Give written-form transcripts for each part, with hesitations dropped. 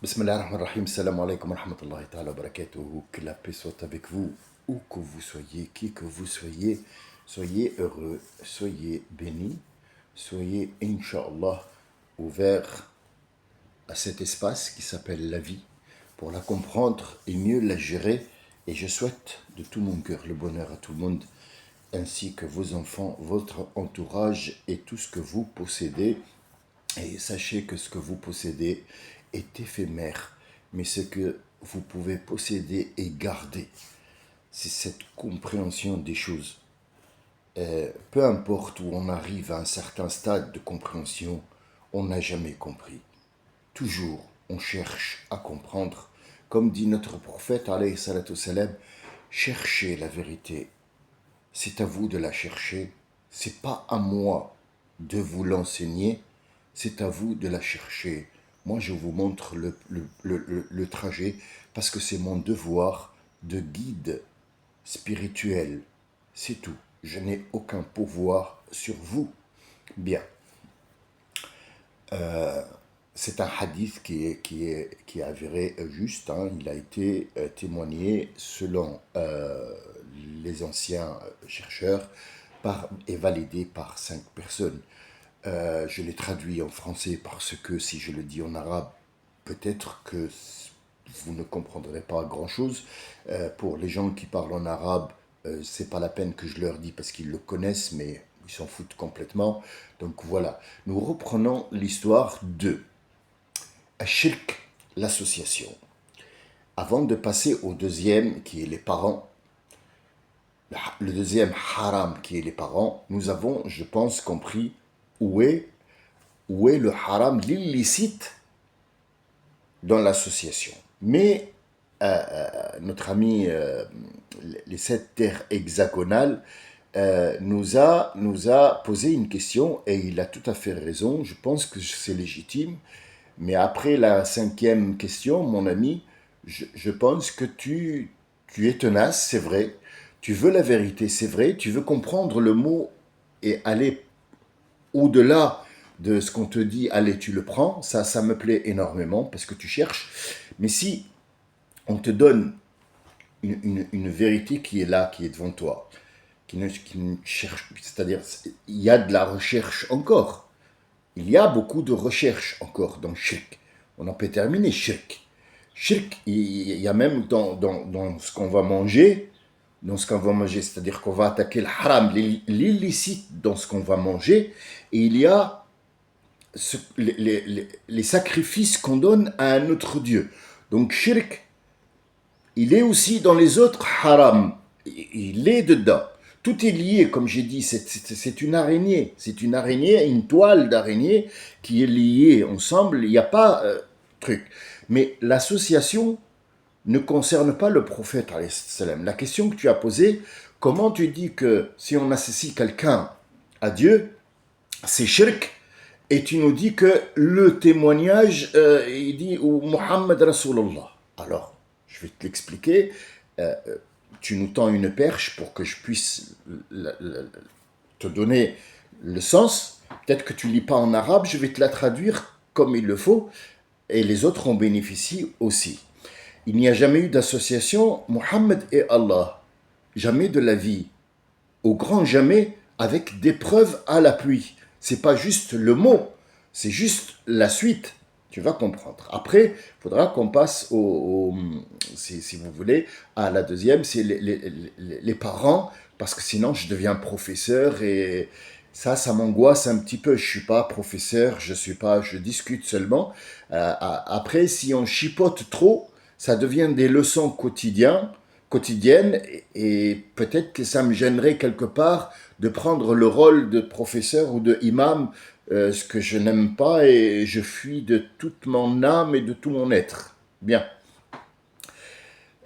Bismillah ar-Rahman ar-Rahim, salam alaikum wa rahmatullahi ta'ala wa barakatuhu. Que la paix soit avec vous, où que vous soyez, qui que vous soyez. Soyez heureux, soyez bénis, soyez, Inch'Allah, ouverts à cet espace qui s'appelle la vie, pour la comprendre et mieux la gérer. Et je souhaite de tout mon cœur le bonheur à tout le monde, ainsi que vos enfants, votre entourage et tout ce que vous possédez. Et sachez que ce que vous possédez est éphémère, mais ce que vous pouvez posséder et garder, c'est cette compréhension des choses. Peu importe où on arrive à un certain stade de compréhension, on n'a jamais compris. Toujours, on cherche à comprendre. Comme dit notre prophète, alayhi salatu salam, cherchez la vérité. C'est à vous de la chercher. C'est pas à moi de vous l'enseigner. C'est à vous de la chercher. Moi, je vous montre le trajet parce que c'est mon devoir de guide spirituel. C'est tout. Je n'ai aucun pouvoir sur vous. Bien. C'est un hadith qui est avéré juste. Il a été témoigné selon les anciens chercheurs et validé par 5 personnes. Je l'ai traduit en français parce que si je le dis en arabe, peut-être que vous ne comprendrez pas grand-chose. Pour les gens qui parlent en arabe, c'est pas la peine que je leur dis parce qu'ils le connaissent, mais ils s'en foutent complètement. Donc voilà, nous reprenons l'histoire de Ashirk, l'association. Avant de passer au deuxième, qui est les parents, le deuxième haram, qui est les parents, nous avons, je pense, compris où est le haram, l'illicite dans l'association. Mais notre ami, les 7 terres hexagonales, nous a posé une question et il a tout à fait raison. Je pense que c'est légitime. Mais après la 5e question, mon ami, je pense que tu es tenace, c'est vrai. Tu veux la vérité, c'est vrai. Tu veux comprendre le mot et aller au-delà de ce qu'on te dit, allez, tu le prends. Ça me plaît énormément parce que tu cherches. Mais si on te donne une vérité qui est là, qui est devant toi, qui ne cherche, c'est-à-dire, il y a de la recherche encore. Il y a beaucoup de recherche encore dans Shirk. On en peut terminer Shirk. Shirk, il y a même dans ce qu'on va manger, c'est-à-dire qu'on va attaquer le haram, l'illicite dans ce qu'on va manger, et il y a les sacrifices qu'on donne à un autre Dieu. Donc Shirk, il est aussi dans les autres haram. Il est dedans. Tout est lié, comme j'ai dit, c'est une araignée. C'est une araignée, une toile d'araignée qui est liée ensemble. Il n'y a pas truc. Mais l'association ne concerne pas le prophète, alayhi salam. La question que tu as posée, comment tu dis que si on associe quelqu'un à Dieu, c'est shirk, et tu nous dis que le témoignage, il dit ou Muhammad Rasulullah. Alors, je vais te l'expliquer. Tu nous tends une perche pour que je puisse te donner le sens. Peut-être que tu lis pas en arabe, je vais te la traduire comme il le faut, et les autres en bénéficient aussi. Il n'y a jamais eu d'association Muhammad et Allah, jamais de la vie, au grand jamais, avec des preuves à l'appui. C'est pas juste le mot, c'est juste la suite. Tu vas comprendre. Après, il faudra qu'on passe si vous voulez, à la deuxième, c'est les parents, parce que sinon je deviens professeur et ça m'angoisse un petit peu. Je suis pas professeur, je discute seulement. Après, si on chipote trop, ça devient des leçons quotidiennes et peut-être que ça me gênerait quelque part de prendre le rôle de professeur ou de imam, ce que je n'aime pas et je fuis de toute mon âme et de tout mon être. Bien.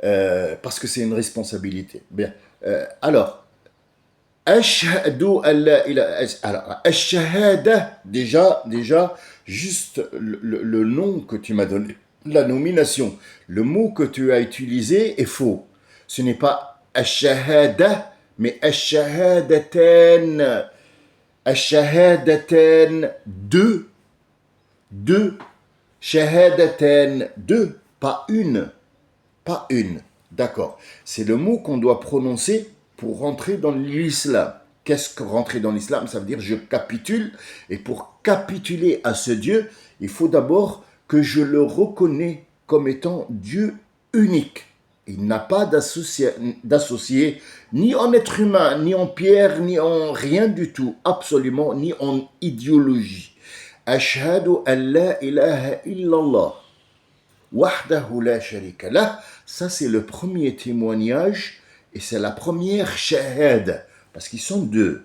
Parce que c'est une responsabilité. Bien. Alors, Ash-shahada, déjà, juste le nom que tu m'as donné, la nomination, le mot que tu as utilisé est faux. Ce n'est pas Ash-shahada, mais Ash-shahadatan, deux Shahadaten, deux, pas une. Pas une. D'accord. C'est le mot qu'on doit prononcer pour rentrer dans l'islam. Qu'est-ce que rentrer dans l'islam? Ça veut dire je capitule. Et pour capituler à ce Dieu, il faut d'abord que je le reconnais comme étant Dieu unique. Il n'a pas d'associé ni en être humain, ni en pierre, ni en rien du tout, absolument, ni en idéologie. Ashhadu an la ilaha illallah. Wahdahu la sharika lah, ça c'est le premier témoignage et c'est la première shahada, parce qu'ils sont deux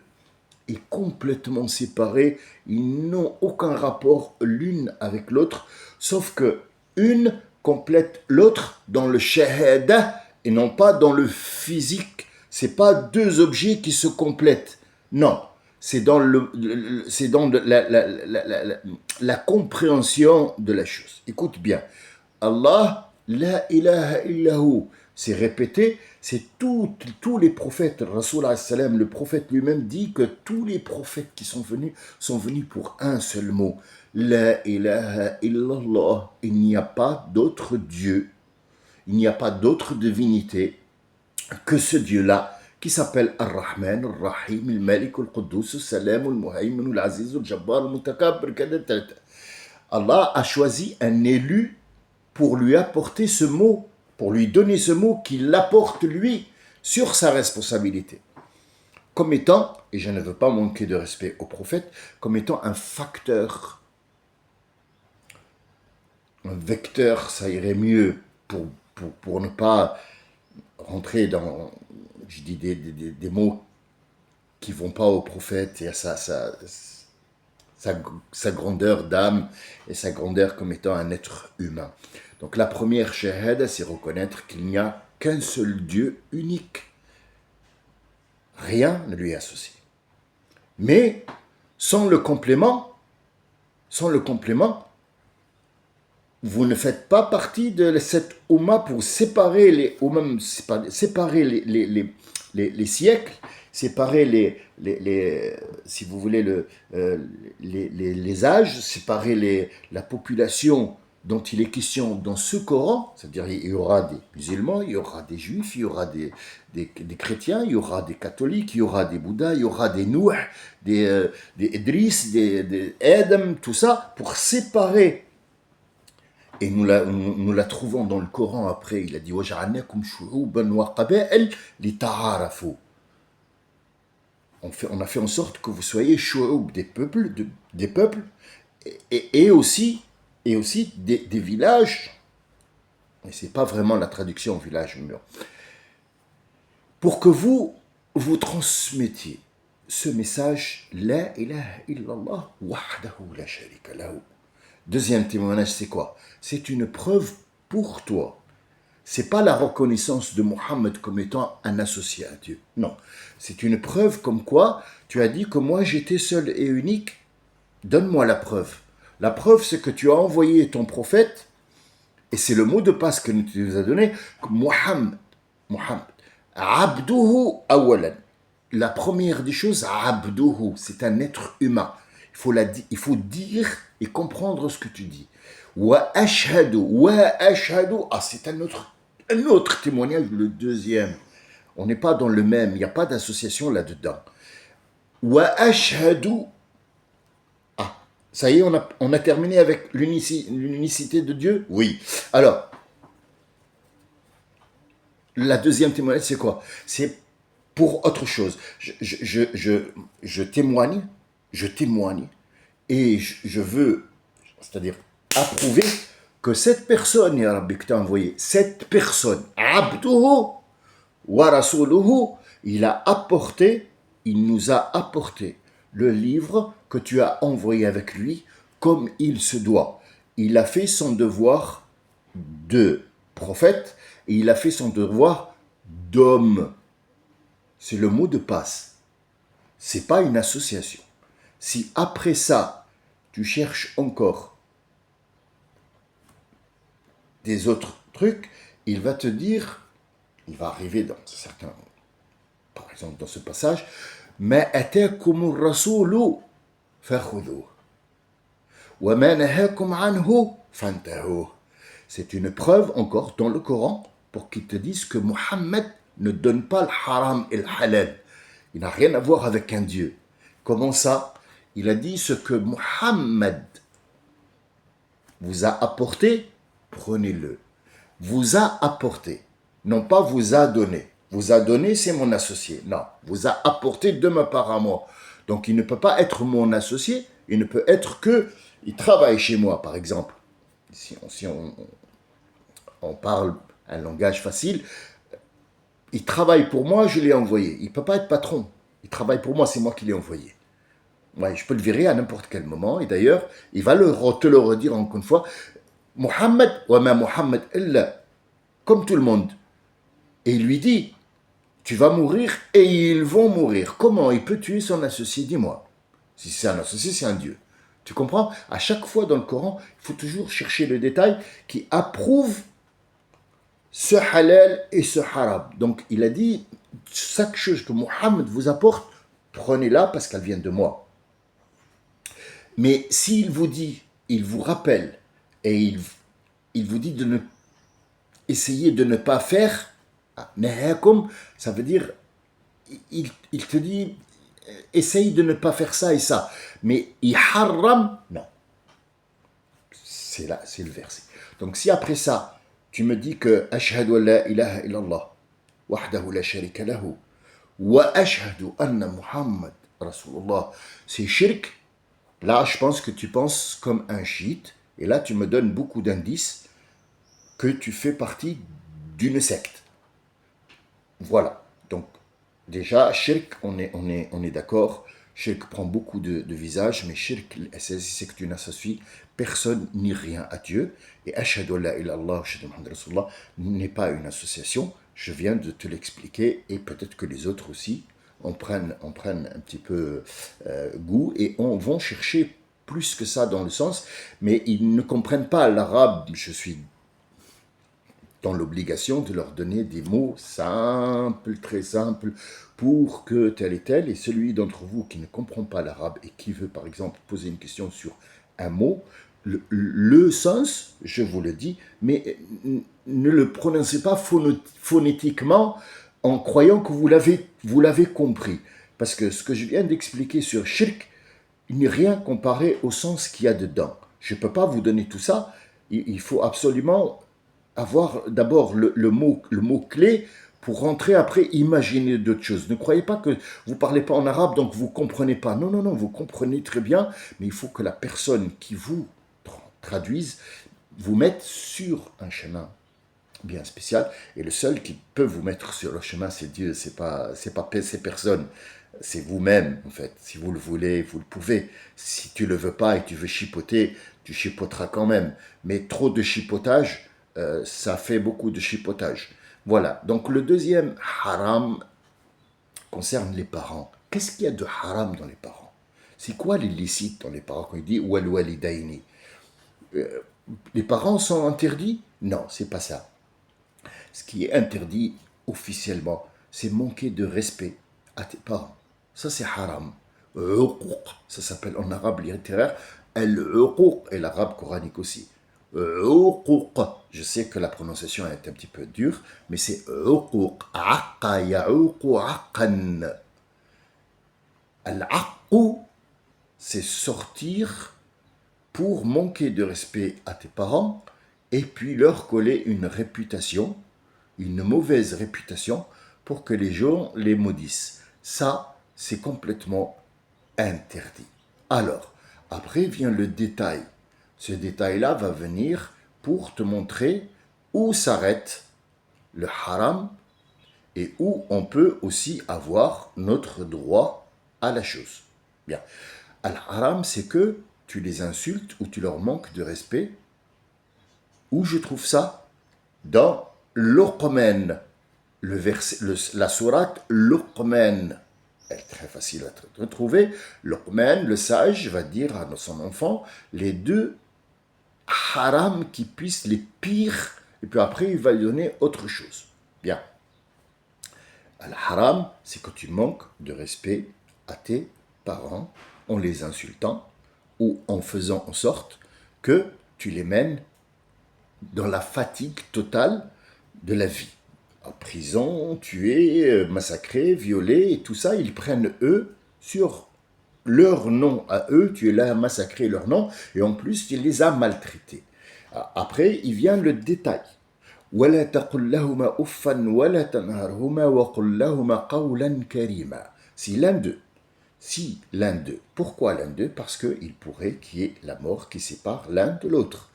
et complètement séparés, ils n'ont aucun rapport l'une avec l'autre, sauf que une complète l'autre dans le shahada et non pas dans le physique. C'est pas deux objets qui se complètent, non. C'est dans, c'est dans la compréhension de la chose. Écoute bien. Allah, la ilaha illahu, c'est répété, c'est tous les prophètes, Rasoul salam, le prophète lui-même dit que tous les prophètes qui sont venus pour un seul mot. La ilaha illallah, il n'y a pas d'autre Dieu, il n'y a pas d'autre divinité que ce Dieu-là, qui s'appelle Ar-Rahman, Ar-Rahim, Al-Malik, Al-Quddus, Al-Salam, Al-Muhaymin, Al-Aziz, Al-Jabbar, Al-Mutakabir, Allah a choisi un élu pour lui apporter ce mot, pour lui donner ce mot qu'il apporte lui sur sa responsabilité. Comme étant, et je ne veux pas manquer de respect au prophète, comme étant un facteur, un vecteur, ça irait mieux pour ne pas rentrer dans, je dis des mots qui ne vont pas au prophète et à sa grandeur d'âme et sa grandeur comme étant un être humain. Donc la première shahada, c'est reconnaître qu'il n'y a qu'un seul Dieu unique. Rien ne lui est associé. Mais sans le complément, vous ne faites pas partie de cette Ummah pour séparer les Ummah, séparer les siècles, séparer si vous voulez, les âges, séparer la population dont il est question dans ce Coran, c'est-à-dire il y aura des musulmans, il y aura des juifs, il y aura des chrétiens, il y aura des catholiques, il y aura des bouddhas, il y aura des Nouh, des Idriss, des Adam, tout ça, pour séparer. Et nous la trouvons dans le Coran après, il a dit « وَجَعَلْنَاكُمْ شُعُوبًا وَقَبَائِلَ لِتَعَارَفُوا » On a fait en sorte que vous soyez shu'oub, des peuples, et aussi des villages, et c'est pas vraiment la traduction village, mais pour que vous transmettiez ce message, la ilaha illallah wahdahu la sharika lahu. Deuxième témoignage, c'est quoi? C'est une preuve pour toi. C'est pas la reconnaissance de Mohammed comme étant un associé à Dieu. Non. C'est une preuve comme quoi tu as dit que moi j'étais seul et unique. Donne-moi la preuve. La preuve, c'est que tu as envoyé ton prophète, et c'est le mot de passe que tu nous as donné, Mohammed, Abduhu awalan. La première des choses, Abduhu, c'est un être humain. Il faut dire et comprendre ce que tu dis. Wa ashhadu, ah, c'est un autre témoignage, le deuxième. On n'est pas dans le même, il n'y a pas d'association là-dedans. Wa ashhadu, ah, ça y est, on a terminé avec l'unicité de Dieu? Oui. Alors, la deuxième témoignage, c'est quoi? C'est pour autre chose. Je témoigne, et je veux, c'est-à-dire approuver que cette personne, ya Rabbi, que tu as envoyé, cette personne, Abduhu wa Rasuluhu, il nous a apporté le livre que tu as envoyé avec lui comme il se doit. Il a fait son devoir de prophète et il a fait son devoir d'homme. C'est le mot de passe. C'est pas une association. Si après ça, tu cherches encore des autres trucs, il va te dire, il va arriver dans certains, par exemple dans ce passage, ma atakumur rasulu fakhudhuhu wa ma nahakum anhu fantahu. C'est une preuve encore dans le Coran pour qu'ils te disent que Mohammed ne donne pas le haram et le halal. Il n'a rien à voir avec un Dieu. Comment ça? Il a dit ce que Mohammed vous a apporté, prenez-le. Vous a apporté, non pas vous a donné. Vous a donné, c'est mon associé. Non, vous a apporté de ma part à moi. Donc il ne peut pas être mon associé, il ne peut être que, il travaille chez moi par exemple. Si on parle un langage facile, il travaille pour moi, je l'ai envoyé. Il ne peut pas être patron. Il travaille pour moi, c'est moi qui l'ai envoyé. Ouais, je peux le virer à n'importe quel moment. Et d'ailleurs, il va te le redire encore une fois. Mohammed, wa ma Mohammed illa, comme tout le monde. Et il lui dit, tu vas mourir et ils vont mourir. Comment il peut tuer son associé? Dis-moi. Si c'est un associé, c'est un Dieu. Tu comprends? À chaque fois dans le Coran, il faut toujours chercher le détail qui approuve ce halal et ce haram. Donc il a dit, chaque chose que Mohammed vous apporte, prenez-la parce qu'elle vient de moi. Mais s'il vous dit, il vous rappelle, et il vous dit de ne essayer de ne pas faire, nahakum, ça veut dire, il te dit, essaye de ne pas faire ça et ça. Mais il haram, non. C'est là, c'est le verset. Donc si après ça, tu me dis que ashhadu an la ilaha illallah, wahdahu la sharika lahu, wa ashhadu anna Muhammad Rasulullah, c'est shirk. Là, je pense que tu penses comme un chiite, et là, tu me donnes beaucoup d'indices que tu fais partie d'une secte. Voilà. Donc, déjà, shirk, on est d'accord. Shirk prend beaucoup de visages, mais shirk, c'est que tu n'associes personne ni rien à Dieu. Et ashhadu la ilallah, ashhadu Muhammad Rasulullah n'est pas une association. Je viens de te l'expliquer, et peut-être que les autres aussi on prenne un petit peu goût et on vont chercher plus que ça dans le sens, mais ils ne comprennent pas l'arabe. Je suis dans l'obligation de leur donner des mots simples, très simples, pour que tel et tel, et celui d'entre vous qui ne comprend pas l'arabe et qui veut par exemple poser une question sur un mot, le sens, je vous le dis, mais ne le prononcez pas phonétiquement en croyant que vous l'avez compris. Parce que ce que je viens d'expliquer sur shirk, il n'est rien comparé au sens qu'il y a dedans. Je ne peux pas vous donner tout ça. Il faut absolument avoir d'abord le mot clé pour rentrer après, imaginer d'autres choses. Ne croyez pas que vous ne parlez pas en arabe, donc vous ne comprenez pas. Non, non, non, vous comprenez très bien, mais il faut que la personne qui vous traduise vous mette sur un chemin bien spécial, et le seul qui peut vous mettre sur le chemin, c'est Dieu, c'est pas ces personnes, c'est vous-même en fait. Si vous le voulez, vous le pouvez. Si tu le veux pas et tu veux chipoter, tu chipoteras quand même. Mais trop de chipotage, ça fait beaucoup de chipotage. Voilà. Donc le deuxième haram concerne les parents. Qu'est-ce qu'il y a de haram dans les parents? C'est quoi l'illicite dans les parents quand il dit wal walidaini? Les parents sont interdits? Non, c'est pas ça. Ce qui est interdit officiellement, c'est manquer de respect à tes parents. Ça, c'est haram. Ça s'appelle en arabe littéraire al-uquq et l'arabe coranique aussi. Je sais que la prononciation est un petit peu dure, mais c'est uquq. Aqqa ya'uqu aqqan. Al-aqqu, c'est sortir pour manquer de respect à tes parents et puis leur coller une réputation, une mauvaise réputation, pour que les gens les maudissent. Ça, c'est complètement interdit. Alors, après vient le détail. Ce détail-là va venir pour te montrer où s'arrête le haram et où on peut aussi avoir notre droit à la chose. Bien. Al-haram, c'est que tu les insultes ou tu leur manques de respect. Où je trouve ça? Dans Luqman, la sourate Luqman. Elle est très facile à retrouver. Luqman, le sage, va dire à son enfant les deux haram qui puissent les pires, et puis après il va lui donner autre chose. Bien. Al-haram, c'est que tu manques de respect à tes parents en les insultant ou en faisant en sorte que tu les mènes dans la fatigue totale de la vie. En prison, tués, massacrés, violés, et tout ça, ils prennent eux sur leur nom à eux, tu es là à massacrer leur nom, et en plus, tu les as maltraités. Après, il vient le détail. ولا تقل لهما أفا ولا تنهرهما وقل لهما قولا كريما. Si l'un d'eux. Pourquoi l'un d'eux? Parce qu'il pourrait qu'il y ait la mort qui sépare l'un de l'autre.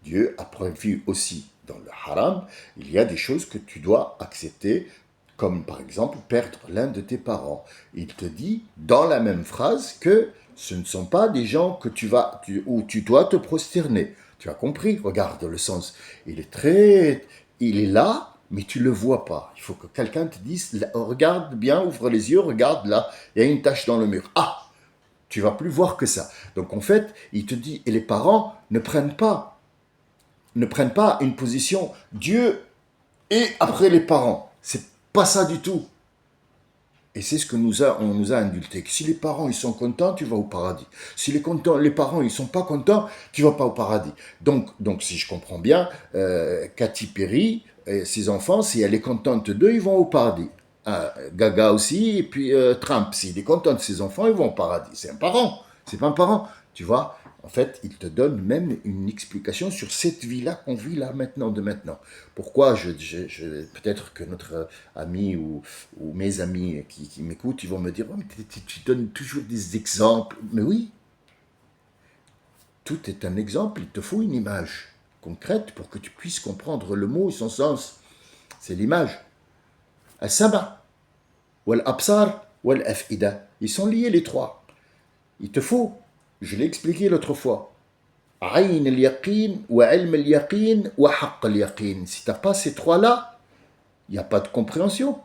Dieu a prévu aussi dans le haram, il y a des choses que tu dois accepter, comme par exemple perdre l'un de tes parents. Il te dit dans la même phrase que ce ne sont pas des gens que où tu dois te prosterner. Tu as compris? Regarde le sens. Il est là, mais tu ne le vois pas. Il faut que quelqu'un te dise, regarde bien, ouvre les yeux, regarde là, il y a une tache dans le mur. Ah, tu vas plus voir que ça. Donc en fait, il te dit, et les parents ne prennent pas une position Dieu et après les parents. C'est pas ça du tout. Et c'est ce que on nous a indulté. Que si les parents ils sont contents, tu vas au paradis. Si les parents ils sont pas contents, tu vas pas au paradis. Donc si je comprends bien, Katy Perry, ses enfants, si elle est contente d'eux, ils vont au paradis. Gaga aussi, et puis Trump, s'il est content de ses enfants, ils vont au paradis. C'est un parent, c'est pas un parent. Tu vois, en fait, il te donne même une explication sur cette vie-là qu'on vit là maintenant, de maintenant. Pourquoi peut-être que notre ami ou mes amis qui m'écoutent, ils vont me dire, oh, mais tu donnes toujours des exemples. Mais oui, tout est un exemple, il te faut une image concrète pour que tu puisses comprendre le mot et son sens. C'est l'image. Al-Sama, wal-Absar, wal-Af'ida. Ils sont liés les trois. Il te faut, je l'ai expliqué l'autre fois, Ayn al-Yaqin, wa Ilm al-Yaqin, wa Haqq al-Yaqin. Si tu n'as pas ces trois-là, il n'y a pas de compréhension.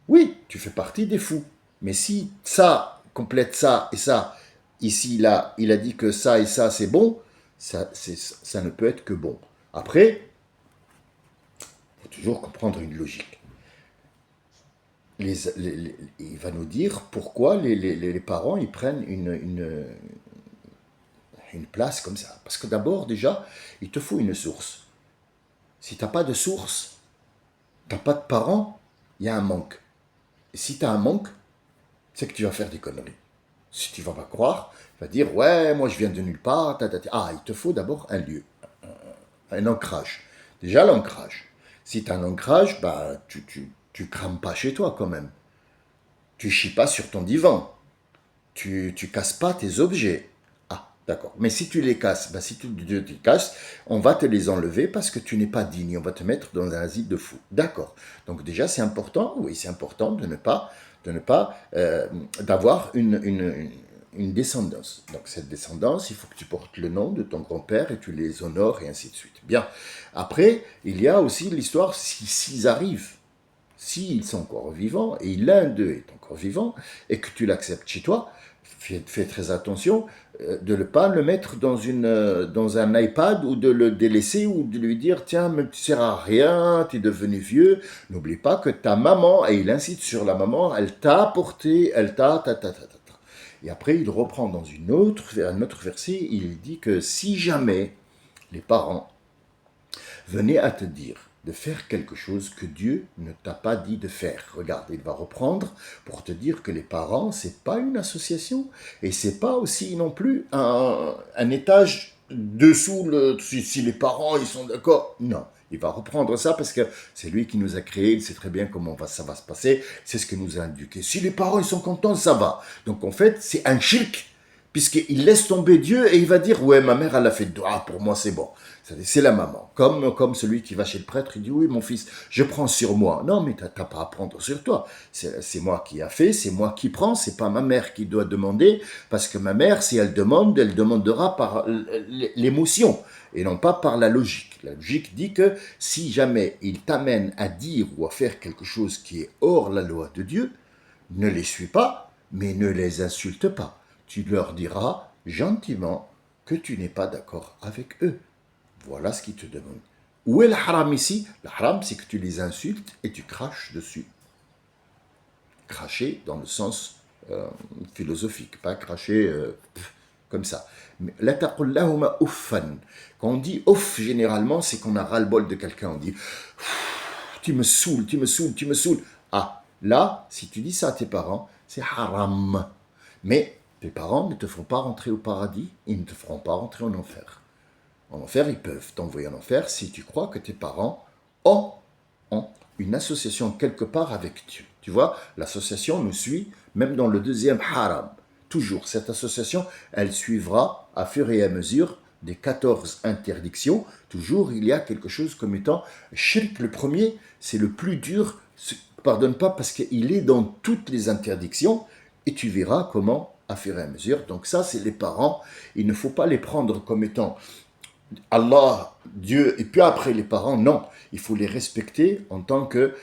Oui, tu fais partie des fous. Mais si ça complète ça et ça, ici, là, il a dit que ça et ça, c'est bon, ça ne peut être que bon. Après, il faut toujours comprendre une logique. Il va nous dire pourquoi les parents ils prennent une place comme ça. Parce que d'abord, déjà, il te faut une source. Si tu n'as pas de source, tu n'as pas de parents, il y a un manque. Et si tu as un manque, c'est que tu vas faire des conneries. Si tu ne vas pas croire, tu vas dire, ouais, moi je viens de nulle part. Ah, il te faut d'abord un lieu, un ancrage. Déjà, l'ancrage. Si tu as un ancrage, bah, tu crames pas chez toi quand même. Tu chies pas sur ton divan. Tu casses pas tes objets. Ah, d'accord. Mais si tu les casses, bah, si tu les casses, on va te les enlever parce que tu n'es pas digne. On va te mettre dans un asile de fou. D'accord. Donc déjà, c'est important. Oui, c'est important de ne pas d'avoir une descendance. Donc cette descendance, il faut que tu portes le nom de ton grand-père et tu les honores et ainsi de suite. Bien. Après, il y a aussi l'histoire s'ils arrivent. S'ils sont encore vivants, et l'un d'eux est encore vivant, et que tu l'acceptes chez toi, fais très attention de ne pas le mettre dans un iPad ou de le délaisser ou de lui dire tiens, mais tu ne sers à rien, tu es devenu vieux. N'oublie pas que ta maman, et il incite sur la maman, elle t'a apporté, elle t'a. Et après, il reprend dans un autre verset, il dit que si jamais les parents venaient à te dire de faire quelque chose que Dieu ne t'a pas dit de faire. Regarde, il va reprendre pour te dire que les parents, c'est pas une association et c'est pas aussi non plus un étage dessous si les parents ils sont d'accord. Non, il va reprendre ça parce que c'est lui qui nous a créés, il sait très bien comment ça va se passer, c'est ce que nous a indiqué. Si les parents ils sont contents, ça va. Donc en fait, c'est un shirk puisqu'il laisse tomber Dieu et il va dire ouais, ma mère elle a fait doigt, pour moi c'est bon. C'est la maman. Comme celui qui va chez le prêtre, il dit oui mon fils, je prends sur moi. Non mais t'as pas à prendre sur toi. C'est moi qui a fait, c'est moi qui prends, c'est pas ma mère qui doit demander, parce que ma mère, si elle demande, elle demandera par l'émotion et non pas par la logique. La logique dit que si jamais il t'amène à dire ou à faire quelque chose qui est hors la loi de Dieu, ne les suis pas, mais ne les insulte pas. Tu leur diras gentiment que tu n'es pas d'accord avec eux. Voilà ce qu'il te demande. Où est le haram ici? Le haram, c'est que tu les insultes et tu craches dessus. Cracher dans le sens philosophique, pas cracher comme ça. Mais la taqul lahuma uffan. Quand on dit off, généralement, c'est qu'on a ras-le-bol de quelqu'un. On dit tu me saoules, tu me saoules, tu me saoules. Ah, là, si tu dis ça à tes parents, c'est haram. Mais tes parents ne te feront pas rentrer au paradis, ils ne te feront pas rentrer en enfer. En enfer, ils peuvent t'envoyer en enfer si tu crois que tes parents ont une association quelque part avec Dieu. Tu vois, l'association nous suit même dans le deuxième haram. Toujours, cette association, elle suivra à fur et à mesure des 14 interdictions. Toujours, il y a quelque chose comme étant shirk. Le premier, c'est le plus dur. Pardonne pas parce qu'il est dans toutes les interdictions et tu verras comment à fur et à mesure. Donc ça, c'est les parents. Il ne faut pas les prendre comme étant Allah, Dieu, et puis après les parents, non. Il faut les respecter en tant que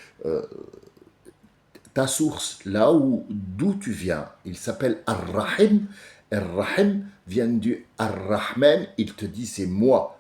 ta source, là d'où tu viens. Il s'appelle Ar-Rahim. Ar-Rahim vient du Ar-Rahman. Il te dit, c'est moi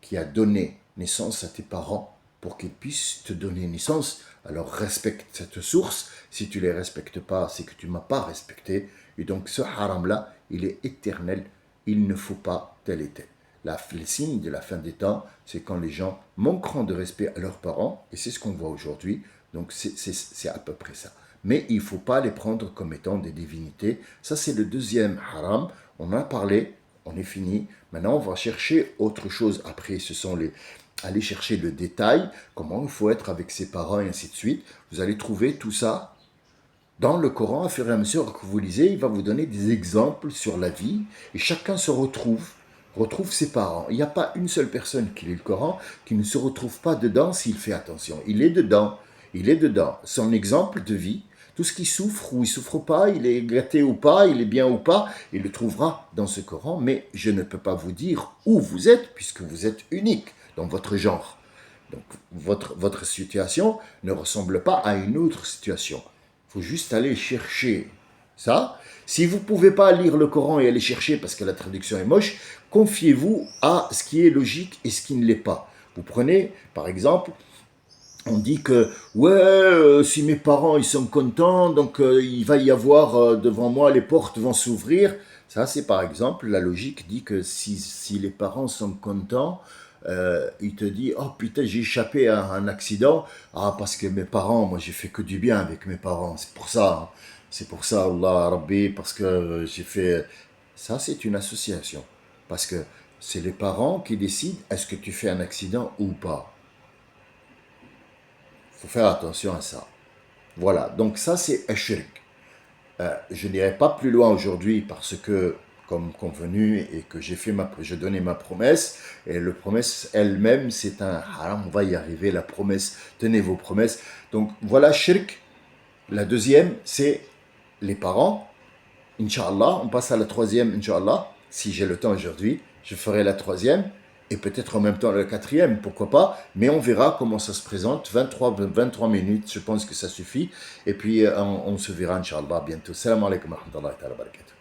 qui a donné naissance à tes parents pour qu'ils puissent te donner naissance. Alors respecte cette source. Si tu ne les respectes pas, c'est que tu ne m'as pas respecté. Et donc ce haram-là, il est éternel. Il ne faut pas tel et tel. Le signe de la fin des temps, c'est quand les gens manqueront de respect à leurs parents, et c'est ce qu'on voit aujourd'hui, donc c'est à peu près ça. Mais il ne faut pas les prendre comme étant des divinités. Ça, c'est le deuxième haram. On en a parlé, on est fini. Maintenant, on va chercher autre chose. Après, ce sont aller chercher le détail, comment il faut être avec ses parents, et ainsi de suite. Vous allez trouver tout ça dans le Coran. À fur et à mesure que vous lisez, il va vous donner des exemples sur la vie, et chacun se retrouve ses parents. Il n'y a pas une seule personne qui lit le Coran qui ne se retrouve pas dedans s'il fait attention. Il est dedans. Il est dedans. Son exemple de vie, tout ce qui souffre ou il ne souffre pas, il est gâté ou pas, il est bien ou pas, il le trouvera dans ce Coran. Mais je ne peux pas vous dire où vous êtes puisque vous êtes unique dans votre genre. Donc votre situation ne ressemble pas à une autre situation. Il faut juste aller chercher ça. Si vous ne pouvez pas lire le Coran et aller chercher parce que la traduction est moche, confiez-vous à ce qui est logique et ce qui ne l'est pas. Vous prenez, par exemple, on dit que, ouais, si mes parents ils sont contents, donc il va y avoir devant moi, les portes vont s'ouvrir. Ça, c'est par exemple, la logique dit que si les parents sont contents, il te dit, oh putain, j'ai échappé à un accident. Ah, parce que mes parents, moi j'ai fait que du bien avec mes parents, c'est pour ça. Hein. C'est pour ça, Allah Rabbi, parce que j'ai fait... Ça, c'est une association. Parce que c'est les parents qui décident est-ce que tu fais un accident ou pas. Il faut faire attention à ça. Voilà, donc ça, c'est Ashirk. Je n'irai pas plus loin aujourd'hui parce que, comme convenu, et que j'ai donné ma promesse, et la promesse elle-même, c'est un haram, on va y arriver, la promesse, tenez vos promesses. Donc voilà, Shirk. La deuxième, c'est les parents. Inch'Allah, on passe à la troisième, Inch'Allah. Si j'ai le temps aujourd'hui, je ferai la troisième et peut-être en même temps la quatrième, pourquoi pas. Mais on verra comment ça se présente. 23 minutes, je pense que ça suffit. Et puis on se verra, Inch'Allah, bientôt. Salam alaikum wa rahmatullahi wa barakatuh.